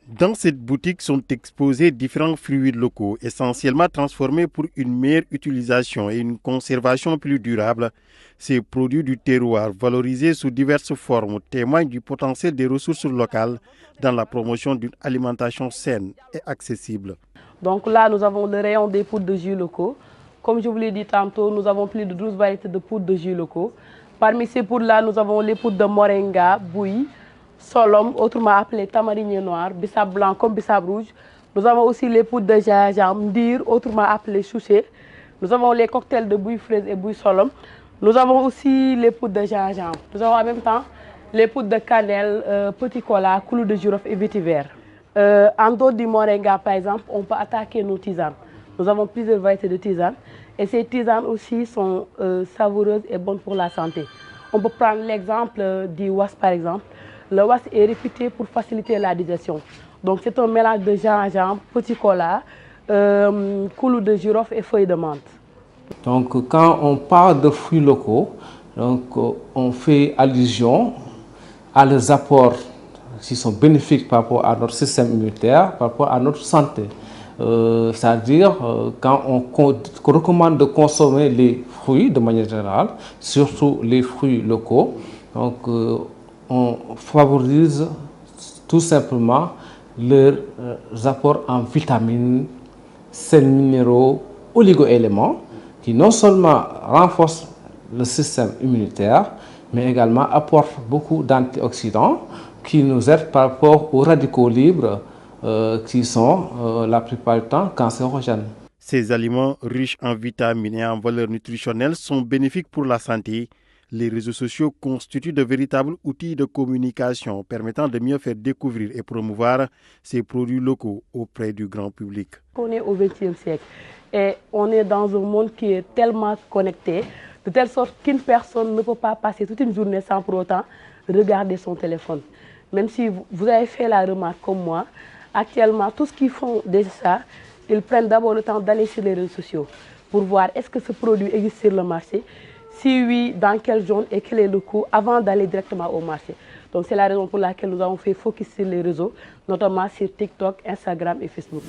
Dans cette boutique sont exposés différents fruits locaux, essentiellement transformés pour une meilleure utilisation et une conservation plus durable. Ces produits du terroir, valorisés sous diverses formes, témoignent du potentiel des ressources locales dans la promotion d'une alimentation saine et accessible. Donc là, nous avons le rayon des poudres de jus locaux. Comme je vous l'ai dit tantôt, nous avons plus de 12 variétés de poudres de jus locaux. Parmi ces poudres-là, nous avons les poudres de moringa, bouillie, solom, autrement appelé tamarinier noir, bissap blanc comme bissap rouge. Nous avons aussi les poudres de gingembre, ndir, autrement appelé chouché. Nous avons les cocktails de bouillie fraise et bouillie solom. Nous avons aussi les poudres de gingembre. Nous avons en même temps les poudres de cannelle, petit cola, clou de girofle et vétiver. En dehors du moringa, par exemple, on peut attaquer nos tisanes. Nous avons plusieurs variétés de tisanes. Et ces tisanes aussi sont savoureuses et bonnes pour la santé. On peut prendre l'exemple du was, par exemple. Le was est réputé pour faciliter la digestion. Donc c'est un mélange de gingembre, petit cola, clou de girofle et feuilles de menthe. Donc quand on parle de fruits locaux, on fait allusion à leurs apports qui sont bénéfiques par rapport à notre système immunitaire, par rapport à notre santé. C'est-à-dire quand on recommande de consommer les fruits de manière générale, surtout les fruits locaux, donc on favorise tout simplement leurs apports en vitamines, sels minéraux, oligo-éléments qui non seulement renforcent le système immunitaire, mais également apportent beaucoup d'antioxydants qui nous aident par rapport aux radicaux libres qui sont la plupart du temps cancérogènes. Ces aliments riches en vitamines et en valeurs nutritionnelles sont bénéfiques pour la santé. Les réseaux sociaux constituent de véritables outils de communication permettant de mieux faire découvrir et promouvoir ces produits locaux auprès du grand public. On est au XXe siècle et on est dans un monde qui est tellement connecté, de telle sorte qu'une personne ne peut pas passer toute une journée sans pour autant regarder son téléphone. Même si vous avez fait la remarque comme moi, actuellement, tous ceux qui font déjà ça, ils prennent d'abord le temps d'aller sur les réseaux sociaux pour voir est-ce que ce produit existe sur le marché. Si oui, dans quelle zone et quel est le coût avant d'aller directement au marché. Donc c'est la raison pour laquelle nous avons fait focus sur les réseaux, notamment sur TikTok, Instagram et Facebook.